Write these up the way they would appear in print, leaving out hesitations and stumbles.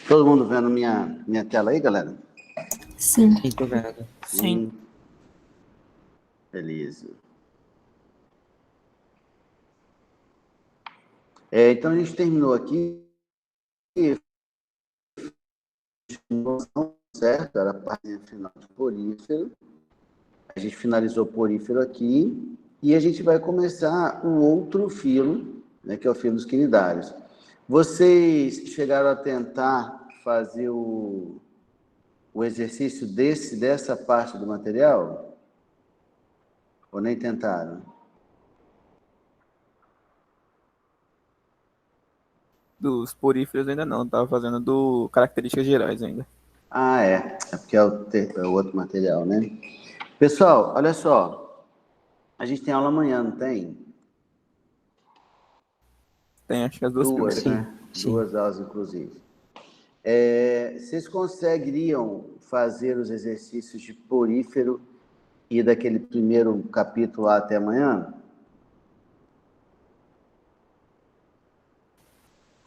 Todo mundo vendo minha tela aí, galera? Sim. Sim, tô vendo. Sim. Beleza. Então a gente terminou aqui, certo? Era a parte final de porífero. A gente finalizou o porífero aqui e a gente vai começar o outro filo, né, que é o filo dos quinidários. Vocês chegaram a tentar fazer o exercício dessa parte do material? Ou nem tentaram? Dos poríferos ainda não, tava fazendo do características gerais ainda. Ah, é. É porque é o outro material, né? Pessoal, olha só. A gente tem aula amanhã, não tem? Tem acho que as duas Duas, primeiras. né? Sim. Duas aulas, inclusive. Vocês conseguiriam fazer os exercícios de porífero e daquele primeiro capítulo lá até amanhã?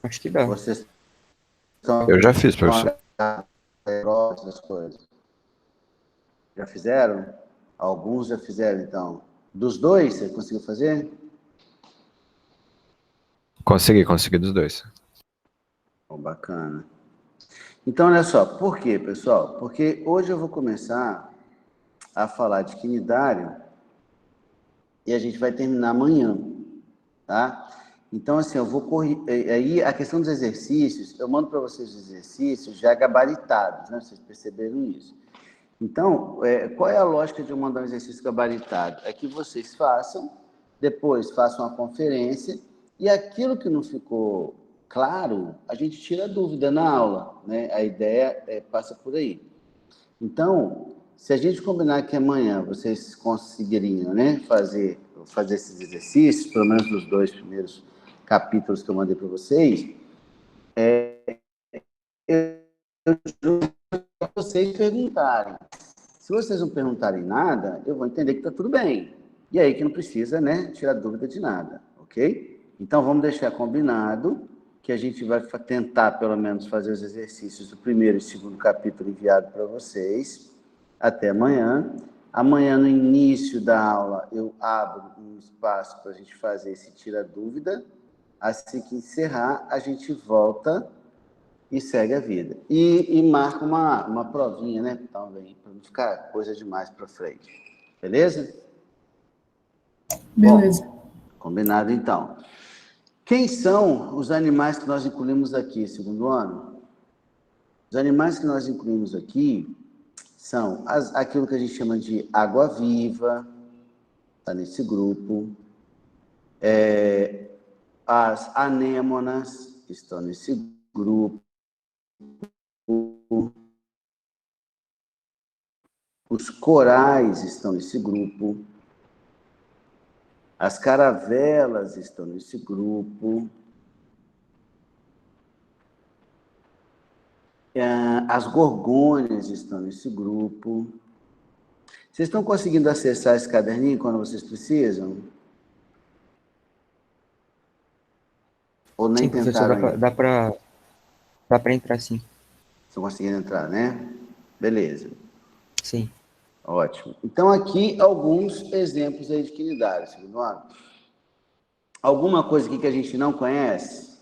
Acho que dá. Vocês estão Eu já fiz, professor. essas coisas? Já fizeram? Alguns já fizeram, então. Dos dois, você conseguiu fazer? Consegui dos dois. Oh, bacana. Então, olha só, por quê, pessoal? Porque hoje eu vou começar a falar de quinidário e a gente vai terminar amanhã, tá? Então, assim, eu vou correr. Aí, a questão dos exercícios, eu mando para vocês os exercícios já gabaritados, né? Vocês perceberam isso. Então, qual é a lógica de eu mandar um exercício gabaritado? É que vocês façam, depois façam a conferência, e aquilo que não ficou claro, a gente tira a dúvida na aula, né? A ideia passa por aí. Então, se a gente combinar que amanhã vocês conseguiriam, né, fazer esses exercícios, pelo menos nos dois primeiros capítulos que eu mandei para vocês, eu juro para vocês perguntarem. Se vocês não perguntarem nada, eu vou entender que está tudo bem. E aí que não precisa, né, tirar dúvida de nada, ok? Então, vamos deixar combinado que a gente vai tentar, pelo menos, fazer os exercícios do primeiro e segundo capítulo enviado para vocês até amanhã. Amanhã, no início da aula, eu abro um espaço para a gente fazer esse tira-dúvida. Assim que encerrar, a gente volta e segue a vida. E marca uma provinha, né? Também, para não ficar coisa demais para frente. Beleza? Beleza. Bom, combinado então. Quem são os animais que nós incluímos aqui, segundo ano? Os animais que nós incluímos aqui são aquilo que a gente chama de água-viva, está nesse grupo. As anêmonas estão nesse grupo. Os corais estão nesse grupo. As caravelas estão nesse grupo. As gorgônias estão nesse grupo. Vocês estão conseguindo acessar esse caderninho quando vocês precisam? Ou nem Sim, professor, tentaram ainda? dá pra entrar sim. Estão conseguindo entrar, né? Beleza. Sim. Ótimo. Então, aqui, alguns exemplos aí de quinidário, segundo ano. Alguma coisa aqui que a gente não conhece?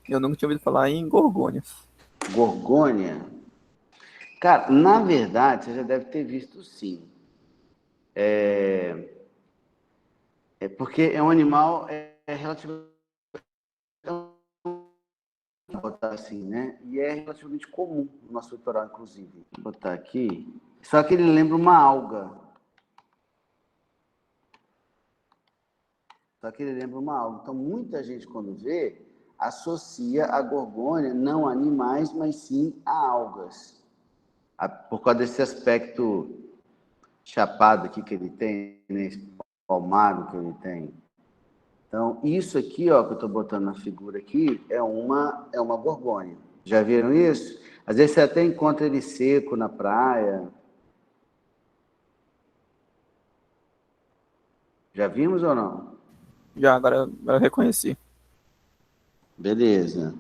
Eu nunca tinha ouvido falar em gorgônias. Gorgônia? Cara, na verdade, você já deve ter visto sim. Porque é um animal relativamente, vou botar assim, né? E é relativamente comum no nosso litoral, inclusive. Vou botar aqui. Só que ele lembra uma alga. Então, muita gente, quando vê, associa a gorgônia não a animais, mas sim a algas. Por causa desse aspecto chapado aqui que ele tem, né? Espalmado que ele tem. Então, isso aqui, ó, que eu estou botando na figura aqui, é uma gorgônia. Já viram isso? Às vezes você até encontra ele seco na praia. Já vimos ou não? Já, agora eu reconheci. Beleza.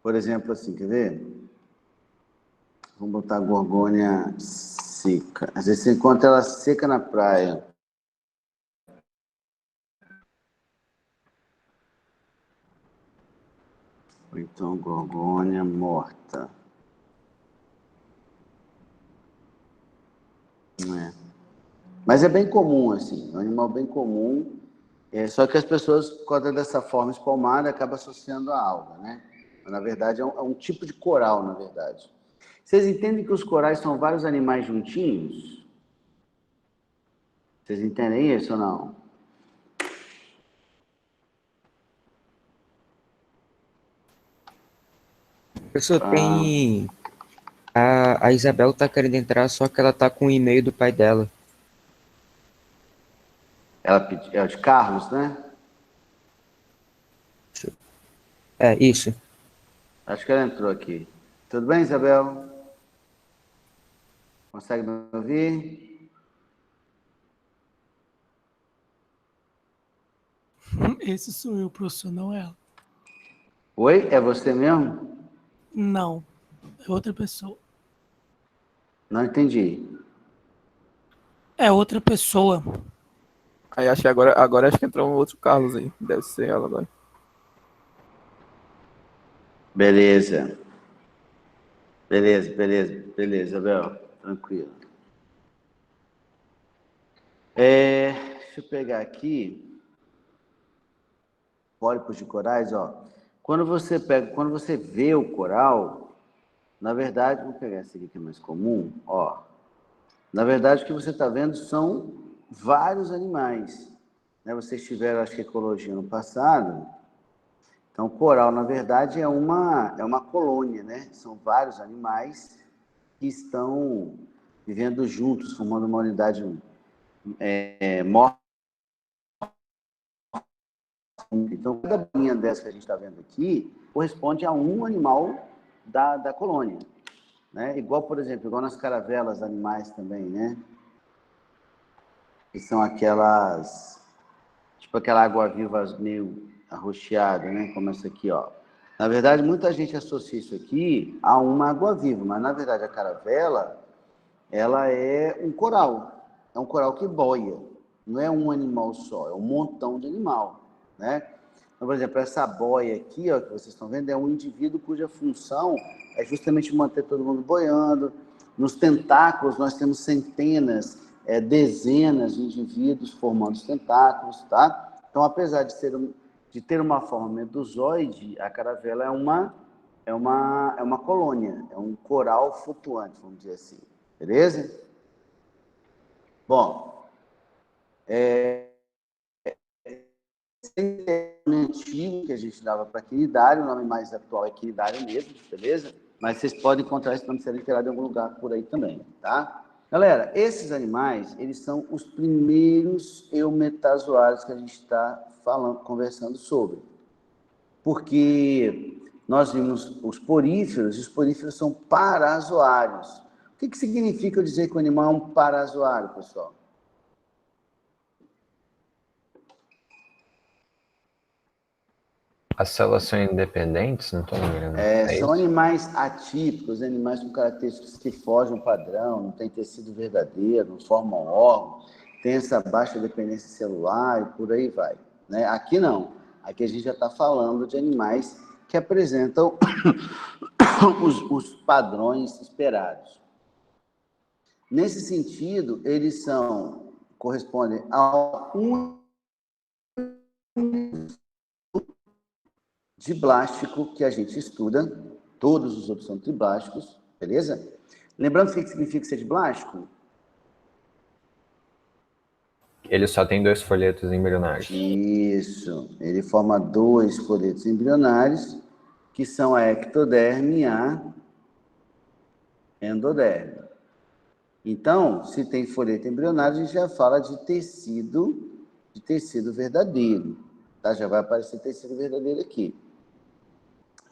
Por exemplo, assim, quer ver? Vamos botar gorgônia seca. Às vezes você encontra ela seca na praia. Ou então gorgônia morta. Mas é bem comum, assim. É um animal bem comum. Só que as pessoas, por causa dessa forma espalmada, acabam associando a alga, né? Mas, na verdade, é um tipo de coral, na verdade. Vocês entendem que os corais são vários animais juntinhos? Vocês entendem isso ou não? Professor, tem. A Isabel tá querendo entrar, só que ela tá com o e-mail do pai dela. É o de Carlos, né? É, isso. Acho que ela entrou aqui. Tudo bem, Isabel? Consegue me ouvir? Esse sou eu, professor, não é ela. Oi? É você mesmo? Não, é outra pessoa. Não entendi. É outra pessoa. Aí acho que agora acho que entrou um outro Carlos aí. Deve ser ela agora. Beleza. Beleza, Isabel. Tranquilo. Deixa eu pegar aqui. Pólipos de corais, ó. Quando você vê o coral, na verdade, vou pegar esse aqui que é mais comum, ó. Na verdade, o que você está vendo são vários animais. Né? Vocês tiveram, acho que, ecologia no passado. Então, coral, na verdade, é uma colônia, né? São vários animais que estão vivendo juntos, formando uma unidade morta. Então, cada bolinha dessa que a gente está vendo aqui corresponde a um animal da colônia. Né? Igual, por exemplo, igual nas caravelas animais também, né? Que são aquelas, tipo aquela água-viva meio arroxeada, né? Como essa aqui, ó. Na verdade, muita gente associa isso aqui a uma água-viva, mas na verdade a caravela, ela é um coral. É um coral que boia. Não é um animal só, é um montão de animal, né? Então, por exemplo, essa boia aqui, ó, que vocês estão vendo, é um indivíduo cuja função é justamente manter todo mundo boiando. Nos tentáculos, nós temos centenas, dezenas de indivíduos formando os tentáculos, tá? Então, apesar de ter uma forma medusoide, a caravela é uma colônia, é um coral flutuante, vamos dizer assim. Beleza? Bom, antigo que a gente dava para quinidário, o nome mais atual é quinidário mesmo, beleza? Mas vocês podem encontrar esse nome sendo literado em algum lugar por aí também, tá? Galera, esses animais, eles são os primeiros eumetazoários que a gente está conversando sobre. Porque nós vimos os poríferos, e os poríferos são parazoários. O que significa dizer que o animal é um parazoário, pessoal? As células são independentes? Não estou lembrando. São animais atípicos, animais com características que fogem ao padrão, não tem tecido verdadeiro, não formam órgão, tem essa baixa dependência celular e por aí vai. Né? Aqui não. Aqui a gente já está falando de animais que apresentam os padrões esperados. Nesse sentido, eles correspondem a um diblástico que a gente estuda, todos os outros são triblásticos, beleza? Lembrando o que significa ser diblástico? Ele só tem 2 folhetos embrionários. Isso, ele forma 2 folhetos embrionários, que são a ectoderme e a endoderme. Então, se tem folheto embrionário, a gente já fala de tecido verdadeiro, tá? Já vai aparecer tecido verdadeiro aqui.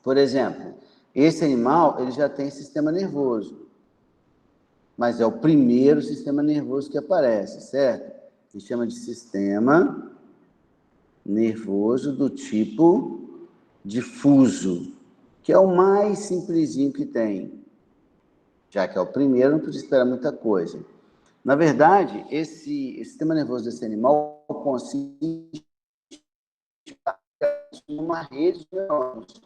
Por exemplo, esse animal, ele já tem sistema nervoso, mas é o primeiro sistema nervoso que aparece, certo? A gente chama de sistema nervoso do tipo difuso, que é o mais simplesinho que tem. Já que é o primeiro, não precisa esperar muita coisa. Na verdade, esse sistema nervoso desse animal consiste em uma rede de neurônios,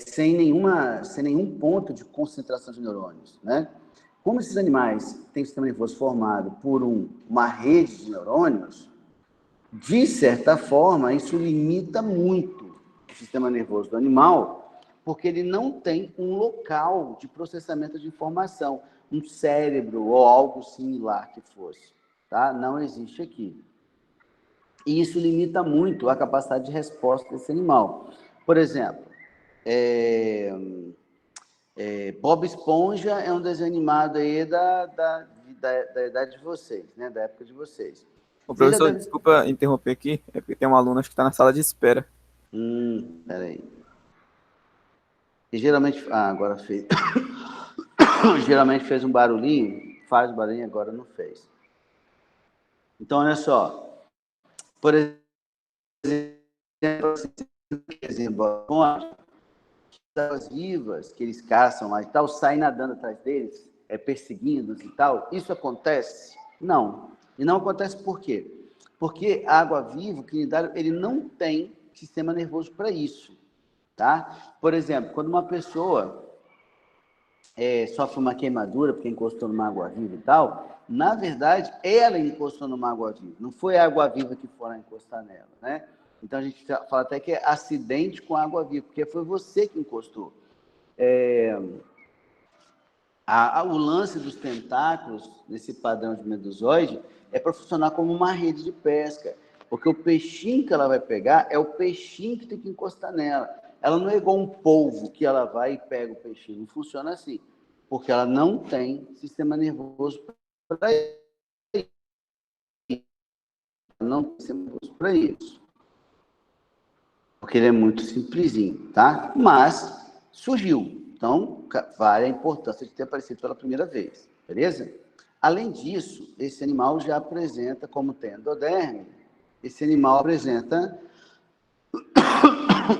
sem nenhum ponto de concentração de neurônios, né? Como esses animais têm o sistema nervoso formado por uma rede de neurônios, de certa forma, isso limita muito o sistema nervoso do animal, porque ele não tem um local de processamento de informação, um cérebro ou algo similar que fosse, tá? Não existe aqui. E isso limita muito a capacidade de resposta desse animal. Por exemplo, Bob Esponja é um desenho animado aí da idade de vocês, né? Da época de vocês. Ô, professor, desculpa interromper aqui, é porque tem um aluno acho que está na sala de espera. Peraí. E geralmente... agora fez. Geralmente fez um barulhinho, faz barulhinho, agora não fez. Então, olha só. Por exemplo, águas vivas que eles caçam lá e tal, saem nadando atrás deles, perseguindo-os e tal. Isso acontece? Não. E não acontece por quê? Porque a água-viva, o quinidário, ele não tem sistema nervoso para isso, tá? Por exemplo, quando uma pessoa sofre uma queimadura porque encostou numa água-viva e tal, na verdade, ela encostou numa água-viva, não foi a água-viva que foi lá encostar nela, né? Então, a gente fala até que é acidente com água-viva, porque foi você que encostou. O lance dos tentáculos, nesse padrão de medusoide, é para funcionar como uma rede de pesca, porque o peixinho que ela vai pegar é o peixinho que tem que encostar nela. Ela não é igual um polvo que ela vai e pega o peixinho, não funciona assim, porque ela não tem sistema nervoso para isso. Não tem sistema nervoso para isso. Porque ele é muito simplesinho, tá? Mas surgiu. Então, vale a importância de ter aparecido pela primeira vez, beleza? Além disso, esse animal já apresenta, como tem endoderme, esse animal apresenta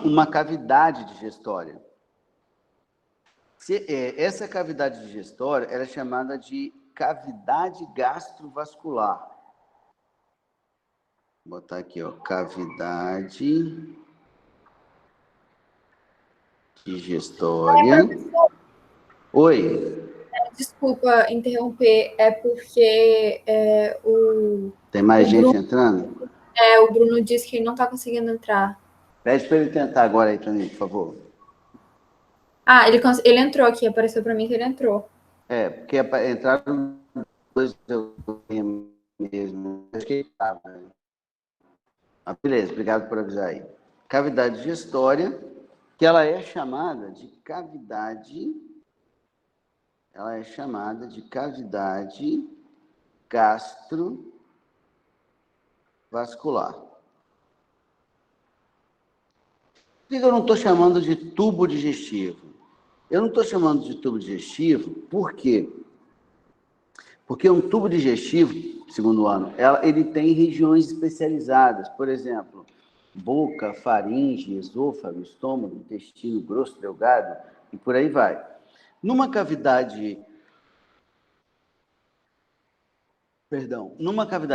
uma cavidade digestória. Essa cavidade digestória ela é chamada de cavidade gastrovascular. Vou botar aqui, ó, cavidade digestória. Oi. Desculpa interromper, é porque Tem mais gente entrando? O Bruno disse que ele não está conseguindo entrar. Pede para ele tentar agora aí para mim, por favor. Ele entrou aqui, apareceu para mim que ele entrou. Porque entraram dois mesmo. Acho que ele estava. Beleza, obrigado por avisar aí. Cavidade digestória, que ela é chamada de cavidade gastrovascular. Por que eu não estou chamando de tubo digestivo? Eu não estou chamando de tubo digestivo, por quê? Porque um tubo digestivo, segundo o ano, ele tem regiões especializadas, por exemplo, boca, faringe, esôfago, estômago, intestino grosso, delgado, e por aí vai. Numa cavidade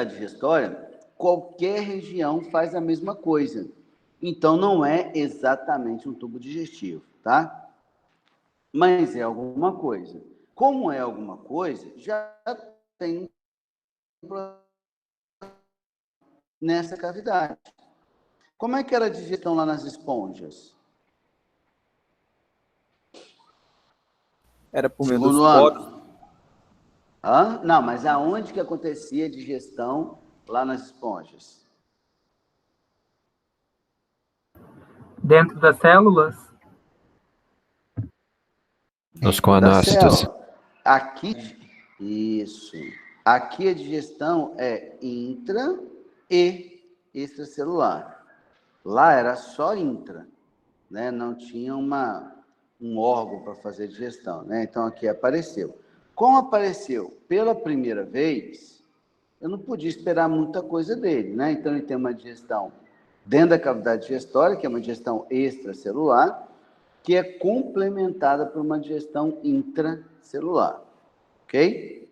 digestória, qualquer região faz a mesma coisa. Então, não é exatamente um tubo digestivo, tá? Mas é alguma coisa. Como é alguma coisa, já tem nessa cavidade. Como é que era a digestão lá nas esponjas? Era por meio dos poros. Não, mas aonde que acontecia a digestão lá nas esponjas? Dentro das células? Nos coanócitos. Isso. Aqui a digestão é intra e extracelular. Lá era só intra, né? Não tinha um órgão para fazer digestão, né? Então aqui apareceu. Como apareceu pela primeira vez, eu não podia esperar muita coisa dele, né? Então, ele tem uma digestão dentro da cavidade digestória, que é uma digestão extracelular, que é complementada por uma digestão intracelular, ok?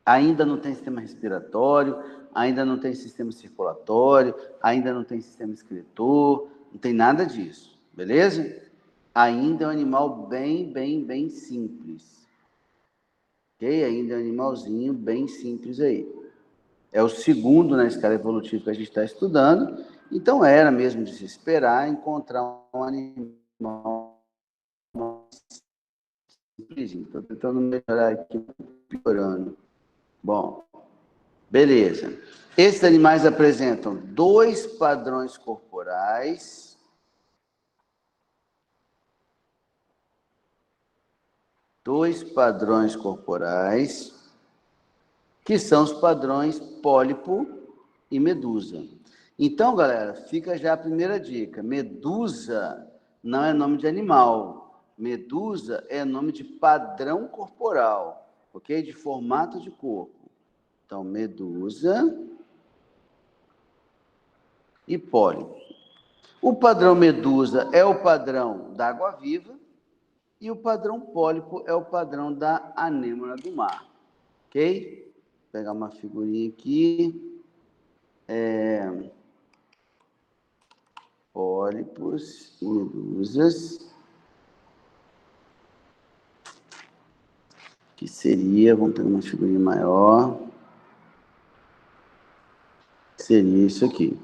Ainda não tem sistema respiratório, ainda não tem sistema circulatório, ainda não tem sistema excretor, não tem nada disso, beleza? Ainda é um animal bem simples, ok? Ainda é um animalzinho bem simples aí. É o segundo na escala evolutiva que a gente está estudando, então era mesmo de se esperar encontrar um animal simplesinho. Estou tentando melhorar aqui, piorando. Bom, beleza. Esses animais apresentam 2 padrões corporais. Que são os padrões pólipo e medusa. Então, galera, fica já a primeira dica. Medusa não é nome de animal. Medusa é nome de padrão corporal, ok? De formato de corpo. Então, medusa e pólipo. O padrão medusa é o padrão da água-viva e o padrão pólipo é o padrão da anêmona do mar, ok? Vou pegar uma figurinha aqui. Pólipos e medusas. Que seria, vamos pegar uma figurinha maior. Seria isso aqui.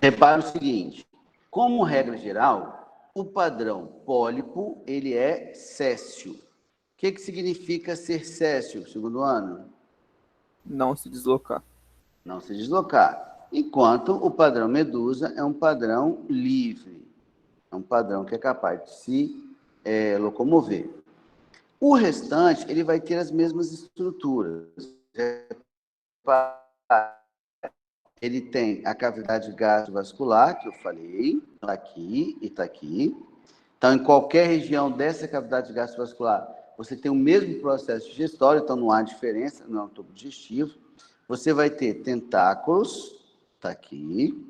Repara o seguinte, como regra geral, o padrão pólipo, ele é céssio. O que significa ser céssio, segundo ano? Não se deslocar. Não se deslocar. Enquanto o padrão medusa é um padrão livre. É um padrão que é capaz de se locomover. O restante, ele vai ter as mesmas estruturas. Ele tem a cavidade gasovascular, que eu falei, está aqui e está aqui. Então, em qualquer região dessa cavidade gasovascular, você tem o mesmo processo digestório, então não há diferença, não é um tubo digestivo. Você vai ter tentáculos, está aqui,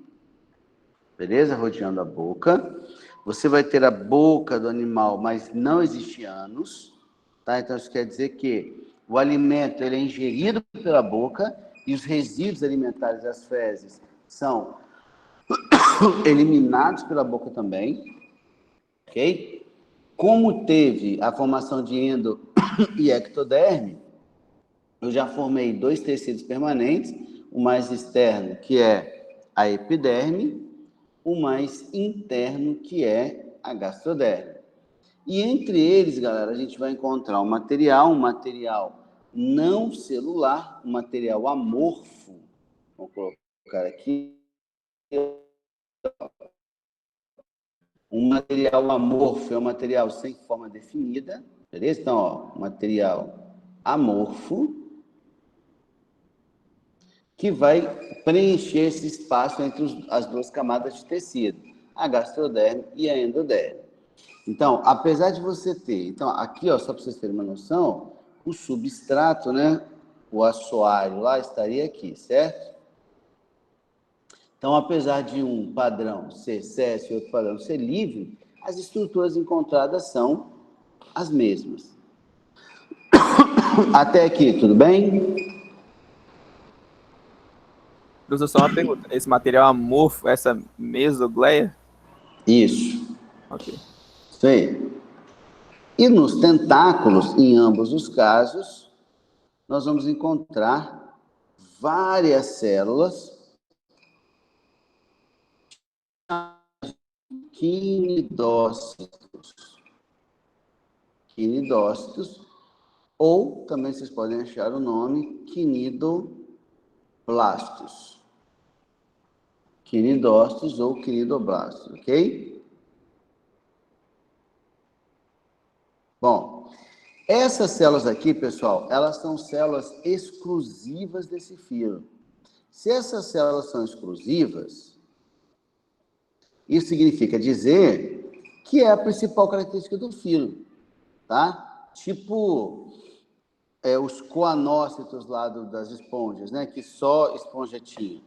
beleza? Rodeando a boca. Você vai ter a boca do animal, mas não existe ânus, tá? Então, isso quer dizer que o alimento ele é ingerido pela boca e os resíduos alimentares das fezes são eliminados pela boca também, ok? Como teve a formação de endo e ectoderme, eu já formei 2 tecidos permanentes, o mais externo, que é a epiderme, o mais interno, que é a gastroderme. E entre eles, galera, a gente vai encontrar um material não celular, um material amorfo. Vou colocar aqui. Um material amorfo é um material sem forma definida, beleza? Então, ó, material amorfo, que vai preencher esse espaço entre as 2 camadas de tecido, a gastroderme e a endoderme. Então, apesar de você ter... Então, aqui, ó, só para vocês terem uma noção, o substrato, né, o assoalho lá estaria aqui, certo? Então, apesar de um padrão ser céssio e outro padrão ser livre, as estruturas encontradas são as mesmas. Até aqui, tudo bem? Professor, só uma pergunta. Esse material amorfo, essa mesogleia? Isso. Ok. Isso aí. E nos tentáculos, em ambos os casos, nós vamos encontrar várias células quinidócitos, ou também vocês podem achar o nome quinidoblastos. Quinidócitos ou quinidoblastos, ok? Bom, essas células aqui, pessoal, elas são células exclusivas desse filo. Se essas células são exclusivas, Isso significa dizer que é a principal característica do filo, tá? Tipo os coanócitos lá das esponjas, né? Que só esponja tinha.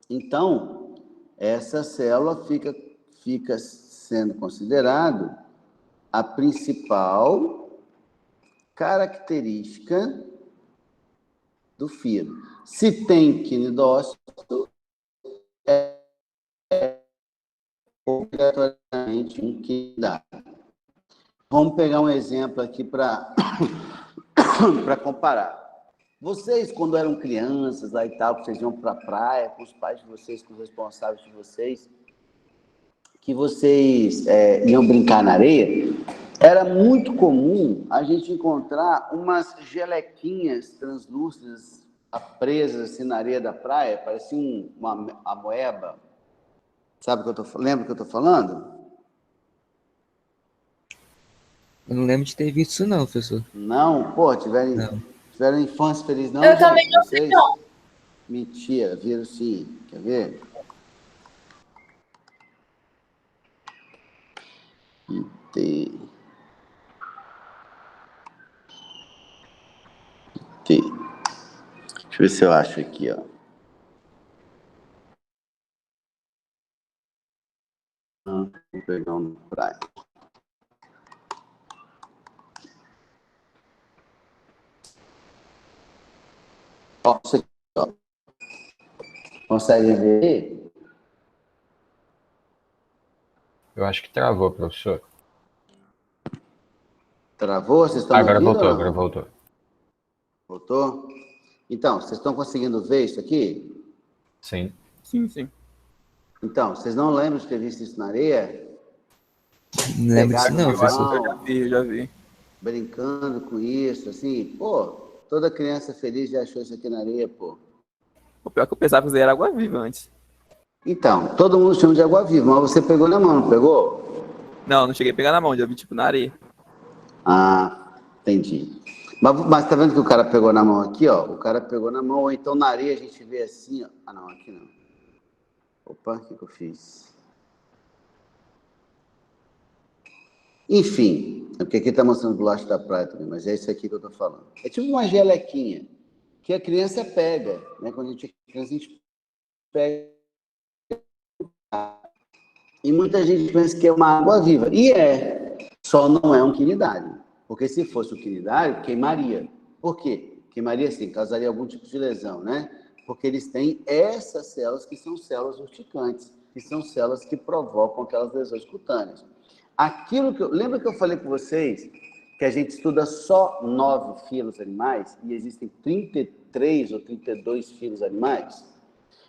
Então, essa célula fica sendo considerado a principal característica do filo. Se tem quinidócito, é obrigatoriamente um quinidário. Vamos pegar um exemplo aqui para comparar. Vocês, quando eram crianças lá e tal, que vocês iam para a praia com os pais de vocês, com os responsáveis de vocês, que vocês iam brincar na areia, era muito comum a gente encontrar umas gelequinhas translúcidas presas assim na areia da praia, parecia uma amoeba. Sabe o que lembra o que eu estou falando? Eu não lembro de ter visto isso não, professor. Não? Pô, Não. tiveram infância feliz, não, Eu gente? também não sei, Vocês? não. Mentira, viram sim. Quer ver? T. Deixa eu ver se eu acho aqui, ó. Vou pegar um praia. Ó, isso aqui, ó. Consegue ver? Eu acho que travou, professor. Travou? Vocês estão Agora ouvindo voltou, ou agora não? voltou. Voltou? Então, vocês estão conseguindo ver isso aqui? Sim. Sim, sim. Então, vocês não lembram de ter visto isso na areia? Não lembro disso Pegado não, na professor. mão, Eu já vi. brincando com isso, assim, pô, toda criança feliz já achou isso aqui na areia, pô. O pior é que eu pensava que era água-viva antes. Então, todo mundo chama de água-viva, mas você pegou na mão, não pegou? Não, não cheguei a pegar na mão, já vi tipo na areia. Ah, entendi. Mas tá vendo que o cara pegou na mão aqui, ó? O cara pegou na mão, ou então na areia a gente vê assim, ó. Ah, não, aqui não. Opa, o que eu fiz? Enfim, é porque aqui está mostrando do lado da praia também, mas é isso aqui que eu estou falando. É tipo uma gelequinha que a criança pega, né? Quando a gente é criança, a gente pega. E muita gente pensa que é uma água viva. E só não é um quinidário. Porque se fosse um quinidário, queimaria. Por quê? Queimaria, sim, causaria algum tipo de lesão, né? Porque eles têm essas células que são células urticantes, que são células que provocam aquelas lesões cutâneas. Lembra que eu falei para vocês que a gente estuda só 9 filos animais e existem 33 ou 32 filos animais?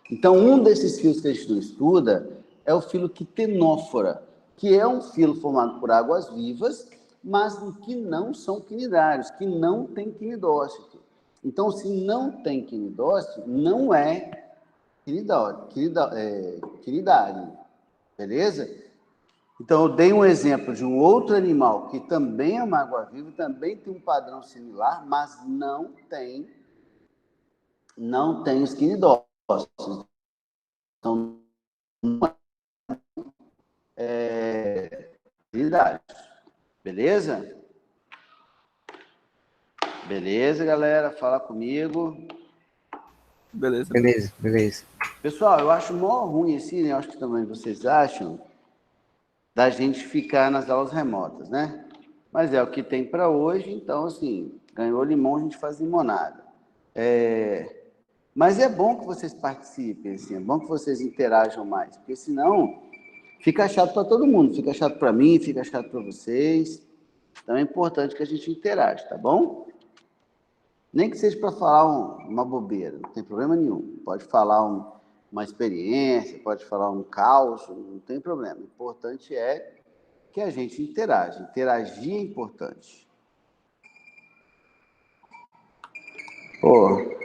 Então, um desses filos que a gente não estuda é o filo quitenófora, que é um filo formado por águas vivas, mas que não são quinidários, que não tem quinidócito. Então, se não tem quinidócito, não é quinidário, beleza? Então, eu dei um exemplo de um outro animal que também é uma água-viva, também tem um padrão similar, mas não tem os quinidócitos. Então, não é quinidário. Beleza? Beleza, galera? Fala comigo. Beleza. Beleza, beleza. Pessoal, eu acho mó ruim assim, né? Eu acho que também vocês acham, da gente ficar nas aulas remotas, né? Mas é o que tem para hoje, então, assim, ganhou limão, a gente faz limonada. Mas é bom que vocês participem, assim, é bom que vocês interajam mais, porque senão fica chato para todo mundo, fica chato para mim, fica chato para vocês. Então é importante que a gente interaja, tá bom? Nem que seja para falar uma bobeira, não tem problema nenhum. Pode falar uma experiência, pode falar um caos, não tem problema. O importante é que a gente interaja. Interagir é importante. Pô.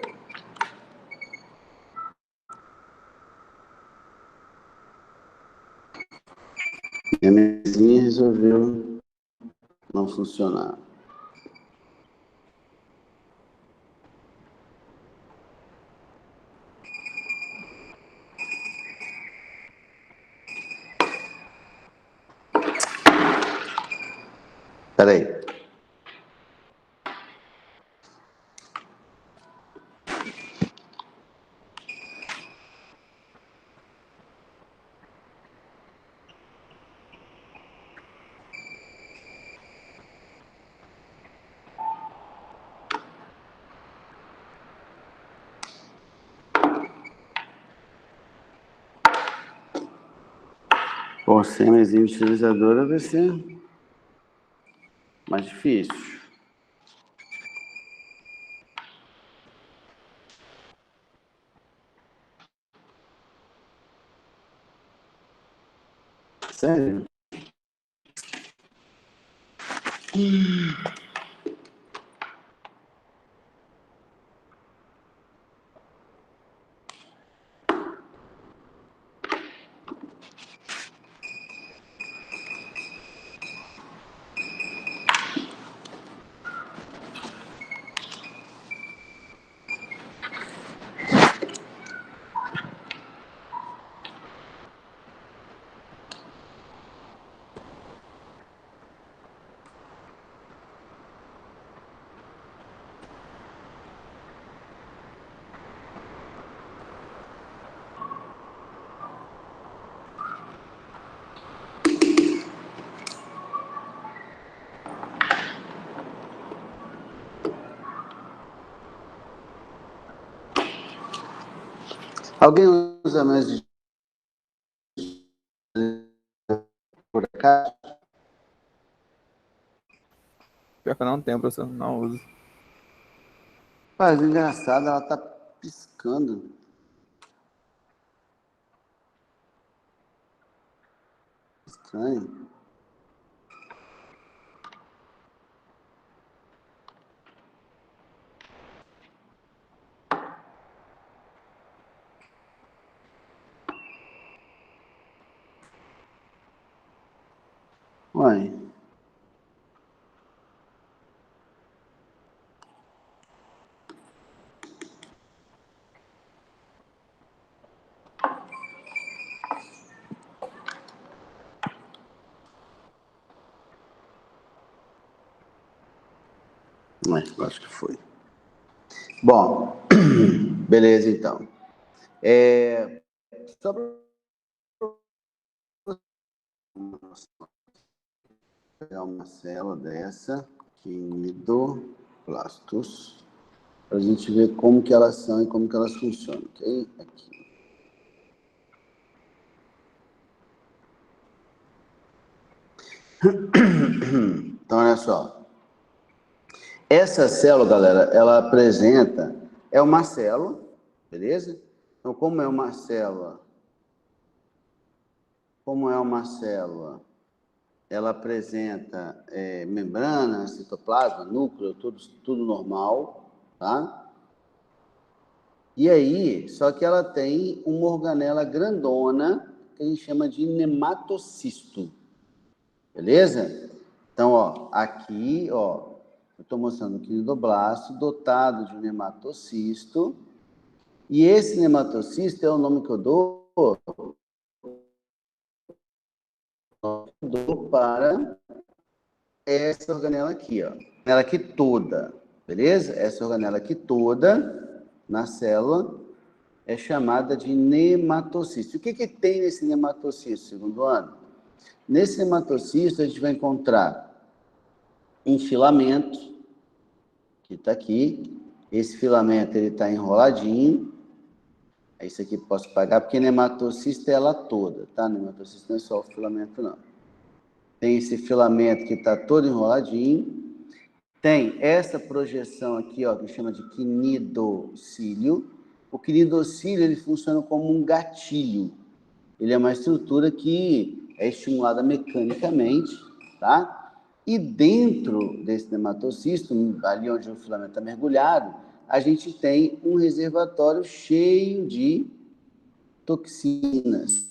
Minha mesinha resolveu não funcionar. Peraí. Por sêmenzinho utilizadora vai ser mais difícil. Sério? Alguém usa mais de por acaso? Pior que eu não tenho, professor. Não uso. Mas engraçado, ela tá piscando. Estranho. Uai. Acho que foi. Bom, beleza então. Só para pegar uma célula dessa, quinidoblastos, para a gente ver como que elas são e como que elas funcionam, ok? Aqui. Então, olha só. Essa célula, galera, ela apresenta, é uma célula, beleza? Então, como é uma célula, ela apresenta membrana, citoplasma, núcleo, tudo normal, tá? E aí, só que ela tem uma organela grandona, que a gente chama de nematocisto, beleza? Então, ó, aqui, ó, eu estou mostrando o quinidoblasto dotado de um nematocisto, e esse nematocisto é o nome que eu dou para essa organela aqui, ó. Ela aqui toda, beleza? Essa organela aqui toda, na célula, é chamada de nematocisto. O que que tem nesse nematocisto, segundo ano? Nesse nematocisto, a gente vai encontrar um filamento, que está aqui. Esse filamento, ele está enroladinho. Isso aqui posso pagar, porque nematocisto é ela toda, tá? Nematocisto não é só o filamento, não. Tem esse filamento que está todo enroladinho. Tem essa projeção aqui, ó, que chama de quinidocílio. O quinidocílio, ele funciona como um gatilho. Ele é uma estrutura que é estimulada mecanicamente, tá? E dentro desse nematocisto, ali onde o filamento está mergulhado, a gente tem um reservatório cheio de toxinas.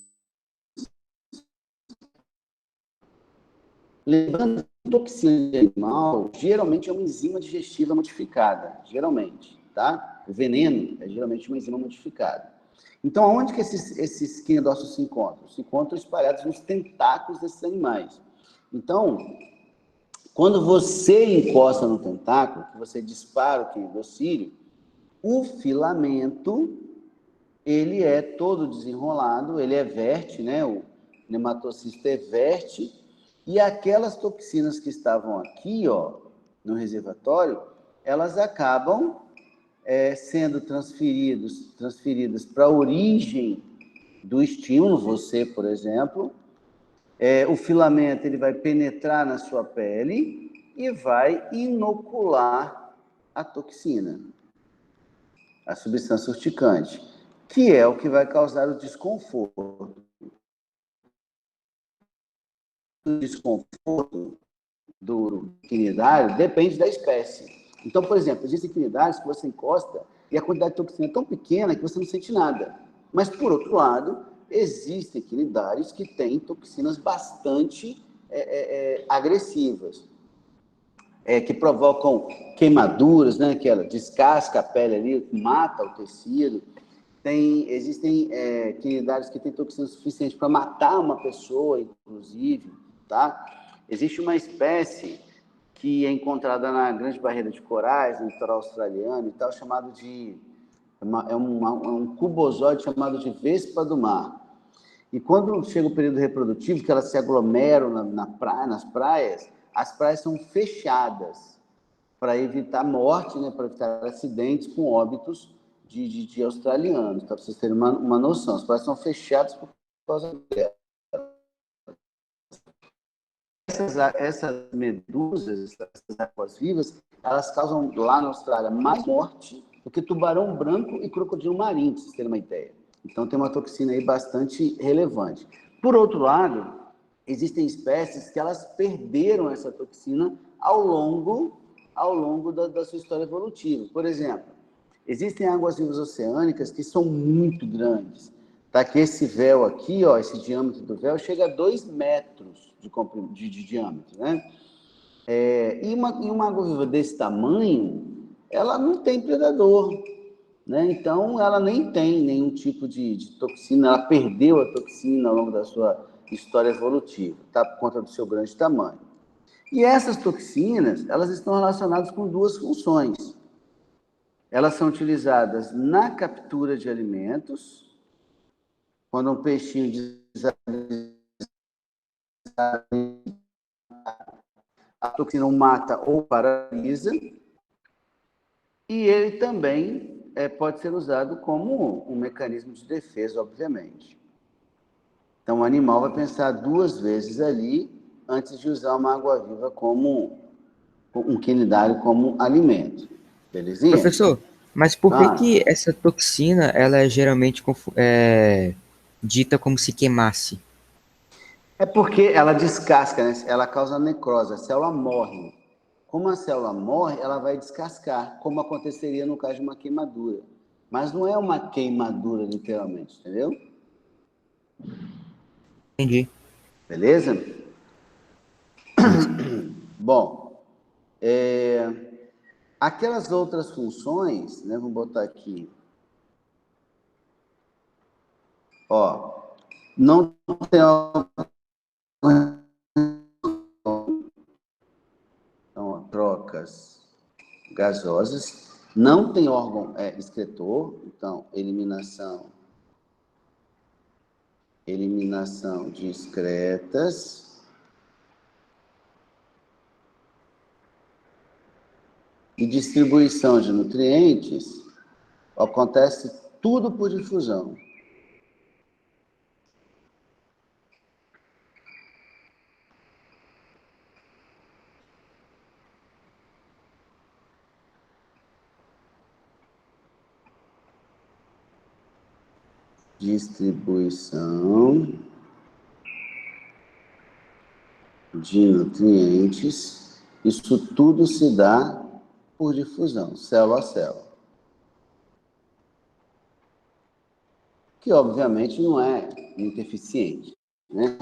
Lembrando que toxina de animal geralmente é uma enzima digestiva modificada, geralmente, tá? O veneno é geralmente uma enzima modificada. Então, aonde que esses quinidócitos se encontram? Se encontram espalhados nos tentáculos desses animais. Então, Quando você encosta no tentáculo, que você dispara o quinidocílio, o filamento, ele é todo desenrolado, ele everte, né? O nematocista everte, e aquelas toxinas que estavam aqui, ó, no reservatório, elas acabam sendo transferidas para a origem do estímulo, você, por exemplo. O filamento ele vai penetrar na sua pele e vai inocular a toxina, a substância urticante, que é o que vai causar o desconforto. O desconforto do quinidário depende da espécie. Então, por exemplo, existem quinidários que você encosta e a quantidade de toxina é tão pequena que você não sente nada. Mas, por outro lado, existem quinidários que têm toxinas bastante agressivas, que provocam queimaduras, né? Que ela descasca a pele ali, mata o tecido. Existem quinidários que têm toxina suficiente para matar uma pessoa, inclusive, tá? Existe uma espécie que é encontrada na Grande Barreira de Corais, no litoral australiano e tal, chamado de... um cubozoide chamado de vespa do mar. E quando chega o período reprodutivo, que elas se aglomeram nas praias, as praias são fechadas para evitar morte, né, para evitar acidentes com óbitos de australianos, tá? Para vocês terem uma noção. As praias são fechadas por causa dela. Essas medusas, essas águas-vivas, elas causam lá na Austrália mais morte do que tubarão branco e crocodilo marinho, para vocês terem uma ideia. Então, tem uma toxina aí bastante relevante. Por outro lado, existem espécies que elas perderam essa toxina ao longo da sua história evolutiva. Por exemplo, existem águas-vivas oceânicas que são muito grandes. Tá? Que esse véu aqui, ó, esse diâmetro do véu, chega a 2 metros de diâmetro, né? E uma água-viva desse tamanho, ela não tem predador, né? Então, ela nem tem nenhum tipo de toxina, ela perdeu a toxina ao longo da sua história evolutiva, tá? Por conta do seu grande tamanho. E essas toxinas, elas estão relacionadas com 2 funções. Elas são utilizadas na captura de alimentos, quando um peixinho a toxina o mata ou paralisa, e ele também pode ser usado como um mecanismo de defesa, obviamente. Então, o animal vai pensar 2 vezes ali antes de usar uma água-viva como um quinidário como alimento. Belezinha? Professor, mas por que essa toxina ela é geralmente dita como se queimasse? É porque ela descasca, né? Ela causa necrose, a célula morre. Como a célula morre, ela vai descascar, como aconteceria no caso de uma queimadura. Mas não é uma queimadura, literalmente, entendeu? Entendi. Beleza? Bom, aquelas outras funções, né? Vamos botar aqui. Ó, não tem então, trocas gasosas, não tem órgão excretor, então eliminação de excretas e distribuição de nutrientes acontece tudo por difusão. Distribuição de nutrientes, isso tudo se dá por difusão, célula a célula. Que, obviamente, não é muito eficiente, né?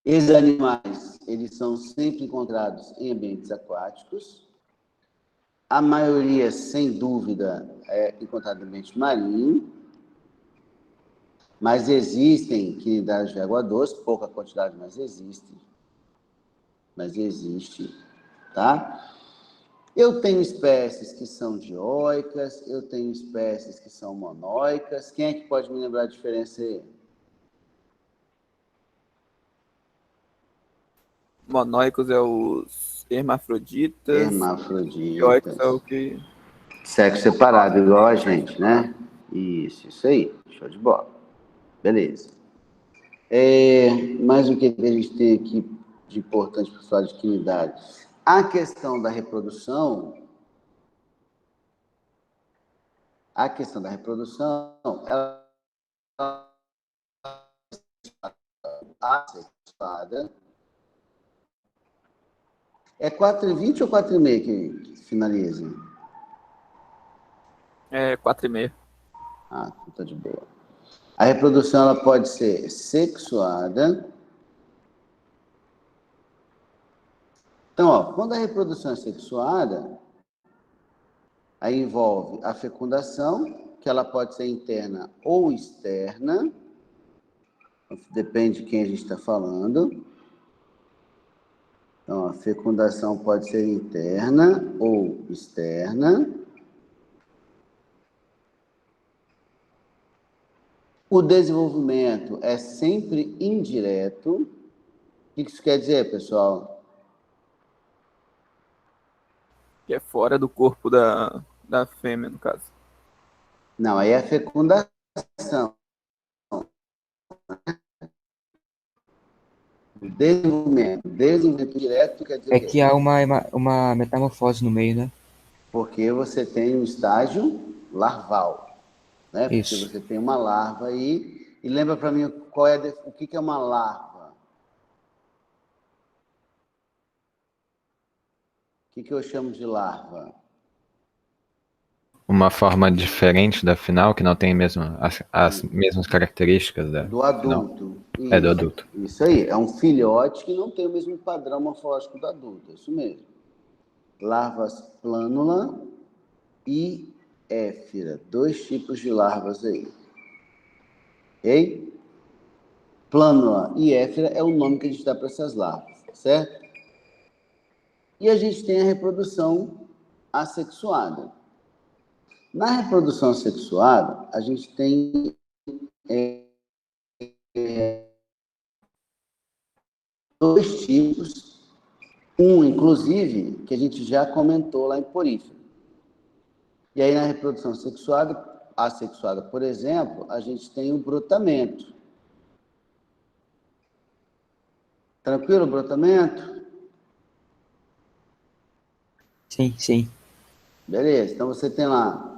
Esses animais, eles são sempre encontrados em ambientes aquáticos. A maioria, sem dúvida, é encontrada em ambiente marinho. Mas existem quinidários de água doce, pouca quantidade, mas existem. Mas existe, tá? Eu tenho espécies que são dioicas, eu tenho espécies que são monóicas. Quem é que pode me lembrar a diferença aí? Monóicos é os hermafroditas. Dioicos é o Hermafroditas. que... Sexo separado, igual a gente, né? Isso aí. Show de bola. Beleza. Mas o que a gente tem aqui de importante para falar de quinidade? A questão da reprodução, ela assexuada. É 4h20 ou 4h30 que finaliza? É 4,5. Ah, tá de boa. A reprodução ela pode ser sexuada. Então, ó, quando a reprodução é sexuada, aí envolve a fecundação, que ela pode ser interna ou externa, depende de quem a gente está falando. Então, a fecundação pode ser interna ou externa. O desenvolvimento é sempre indireto. O que isso quer dizer, pessoal? Que é fora do corpo da fêmea, no caso. Não, aí é a fecundação. Desenvolvimento direto quer dizer É o quê? que há uma metamorfose no meio, né? Porque você tem um estágio larval, né? Porque Isso. você tem uma larva aí. E lembra para mim qual é o que é uma larva? O que eu chamo de larva? Uma forma diferente da final, que não tem as mesmas características da Do final. adulto. É do adulto. Isso aí. É um filhote que não tem o mesmo padrão morfológico do adulto. É isso mesmo. Larvas plânula e éfira. 2 tipos de larvas aí. Ok? Plânula e éfira é o nome que a gente dá para essas larvas, certo? E a gente tem a reprodução assexuada. Na reprodução assexuada, a gente tem 2 tipos. Um, inclusive, que a gente já comentou lá em porífero. E aí, na reprodução assexuada, por exemplo, a gente tem o brotamento. Tranquilo o brotamento? Sim, sim. Beleza. Então, você tem lá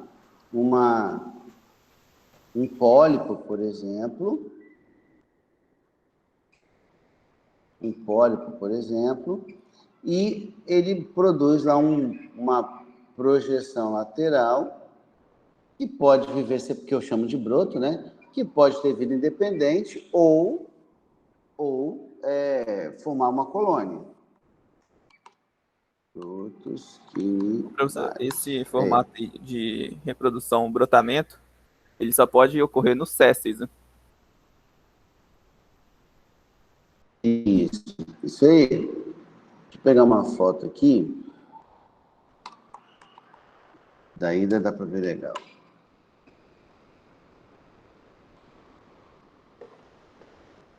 um pólipo, por exemplo. E ele produz lá uma projeção lateral que pode viver, que eu chamo de broto, né? Que pode ter vida independente ou formar uma colônia. Brotos Professor, quinidários. esse formato de reprodução, brotamento, ele só pode ocorrer no césseis, né? Isso aí. Deixa eu pegar uma foto aqui. Daí dá para ver legal.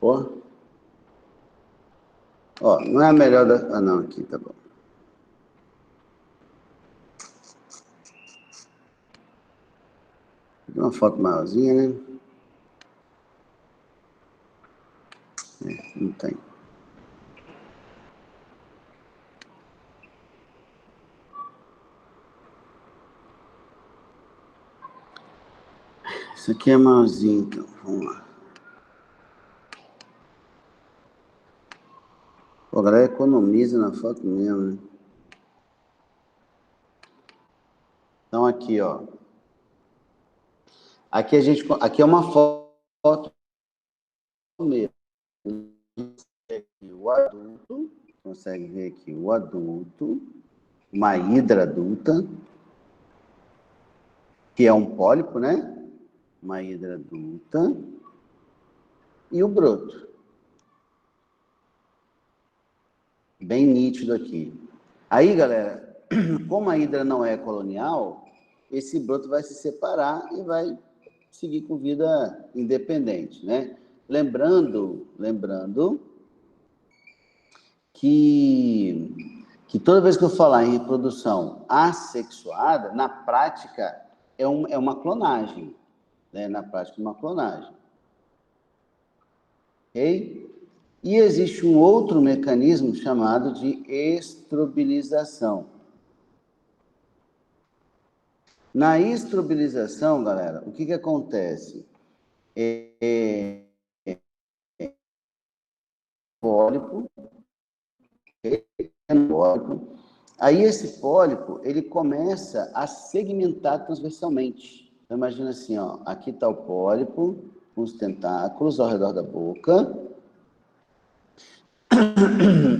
Ó, não é a melhor da... Ah, não, aqui, tá bom. Uma foto maiorzinha, né? Não tem. Isso aqui é maiorzinho, então. Vamos lá. Pô, a galera economiza na foto mesmo, né? Então, aqui, ó. Aqui é uma foto mesmo. O adulto, consegue ver aqui o adulto, uma hidra adulta, que é um pólipo, né? Uma hidra adulta. e o broto. Bem nítido aqui. Aí, galera, como a hidra não é colonial, esse broto vai se separar e vai seguir com vida independente, né? Lembrando que toda vez que eu falar em reprodução assexuada, na prática é uma clonagem, né? Na prática é uma clonagem. Ok? E existe um outro mecanismo chamado de estrobilização. Na estrobilização, galera, o que acontece? Pólipo, aí esse pólipo, ele começa a segmentar transversalmente. Então, imagina assim, ó, aqui está o pólipo, com os tentáculos ao redor da boca.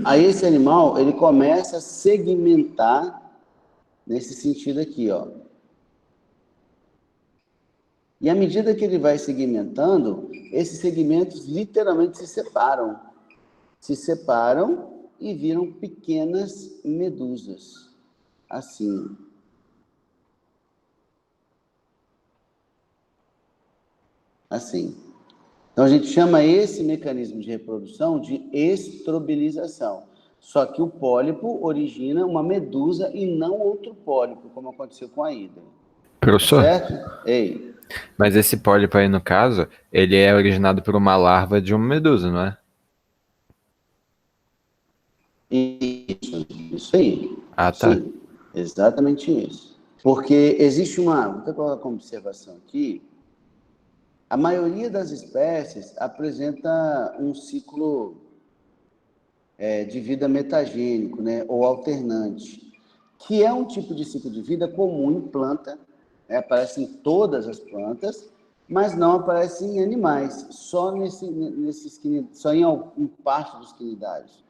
Aí esse animal, ele começa a segmentar nesse sentido aqui, ó. E à medida que ele vai segmentando, esses segmentos literalmente se separam e viram pequenas medusas, assim. Assim. Então, a gente chama esse mecanismo de reprodução de estrobilização. Só que o pólipo origina uma medusa e não outro pólipo, como aconteceu com a hidra. Professor, Certo? Ei. mas esse pólipo aí, no caso, ele é originado por uma larva de uma medusa, não é? Isso aí. Ah, tá. Sim, exatamente isso. Porque existe vou até colocar como observação aqui, a maioria das espécies apresenta um ciclo de vida metagênico, né, ou alternante, que é um tipo de ciclo de vida comum em planta, aparece em todas as plantas, mas não aparece em animais, só em parte dos quinidários.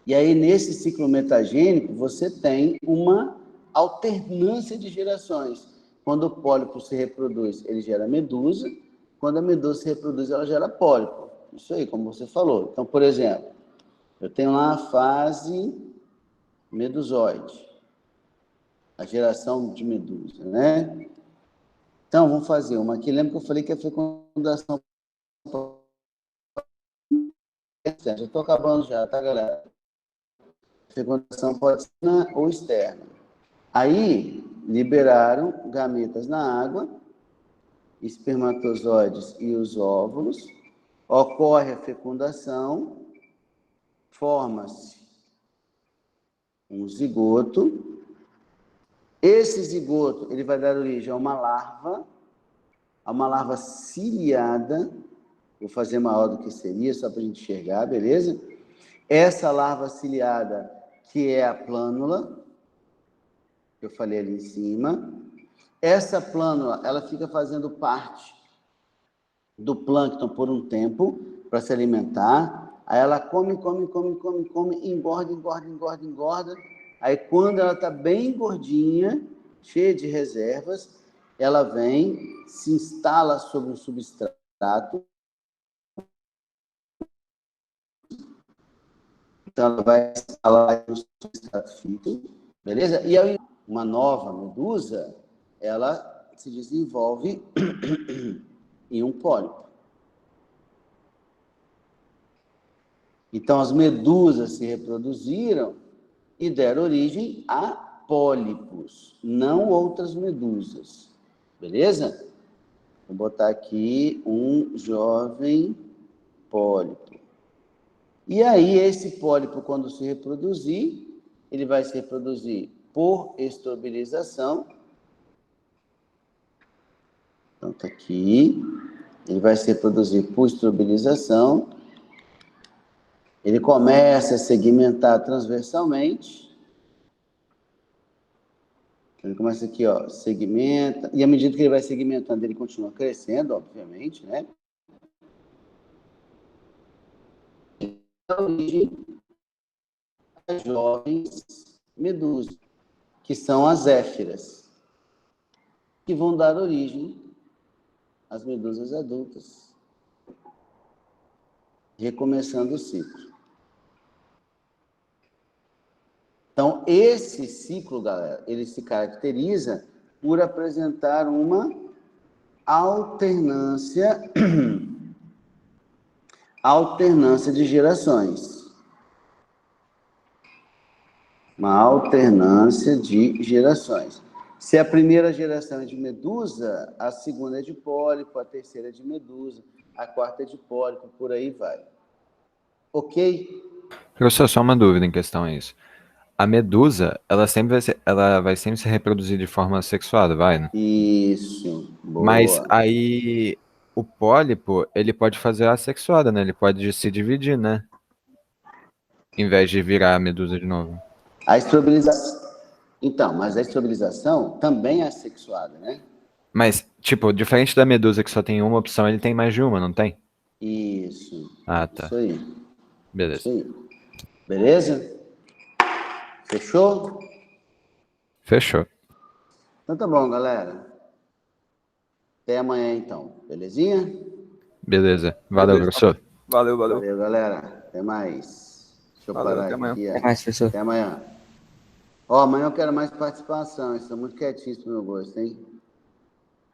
E aí, nesse ciclo metagênico, você tem uma alternância de gerações. Quando o pólipo se reproduz, ele gera medusa. Quando a medusa se reproduz, ela gera pólipo. Isso aí, como você falou. Então, por exemplo, eu tenho lá a fase medusoide, a geração de medusa, né? Então, vamos fazer uma aqui. Lembra que eu falei que a fecundação... Já estou acabando já, tá, galera? A fecundação pode ser interna ou externa. Aí, liberaram gametas na água, espermatozoides e os óvulos, ocorre a fecundação, forma-se um zigoto. Esse zigoto, ele vai dar origem a uma larva ciliada. Vou fazer maior do que seria, só para a gente enxergar, beleza? Essa larva ciliada, que é a plânula, que eu falei ali em cima. Essa plânula, ela fica fazendo parte do plâncton por um tempo, para se alimentar. Aí ela come, engorda. Aí quando ela está bem gordinha, cheia de reservas, ela vem, se instala sobre um substrato. Então ela vai instalar no substrato físico, beleza? E aí uma nova medusa, ela se desenvolve em um pólipo. Então, as medusas se reproduziram e deram origem a pólipos, não outras medusas. Beleza? Vou botar aqui um jovem pólipo. E aí, esse pólipo, quando se reproduzir, ele vai se reproduzir por estrobilização. Então, está aqui. Ele vai se reproduzir por estrobilização. Ele começa a segmentar transversalmente. Ele começa aqui, ó, segmenta. E à medida que ele vai segmentando, ele continua crescendo, obviamente, né? A origem das jovens medusas, que são as éfiras, que vão dar origem às medusas adultas, recomeçando o ciclo. Então, esse ciclo, galera, ele se caracteriza por apresentar uma alternância de gerações. Uma alternância de gerações. Se a primeira geração é de medusa, a segunda é de pólipo, a terceira é de medusa, a quarta é de pólipo, por aí vai. Ok? Professor, só uma dúvida em questão a isso. A medusa, ela vai sempre se reproduzir de forma sexuada, vai, né? Isso, Mas boa. aí o pólipo, ele pode fazer assexuada, né? Ele pode se dividir, né? Em vez de virar a medusa de novo. A estabilização. Então, mas a estabilização também é assexuada, né? Mas, tipo, diferente da medusa que só tem uma opção, ele tem mais de uma, não tem? Isso. Ah, tá. Isso aí. Beleza. Isso aí. Beleza? Fechou? Fechou. Então tá bom, galera. Até amanhã, então. Belezinha? Beleza. Valeu, Beleza. professor. Valeu, valeu. Valeu, galera. Até mais. Deixa eu Valeu, parar até amanhã. aqui. Até mais, professor. Até amanhã. Ó, amanhã eu quero mais participação. Estão muito quietinhos pro meu gosto, hein?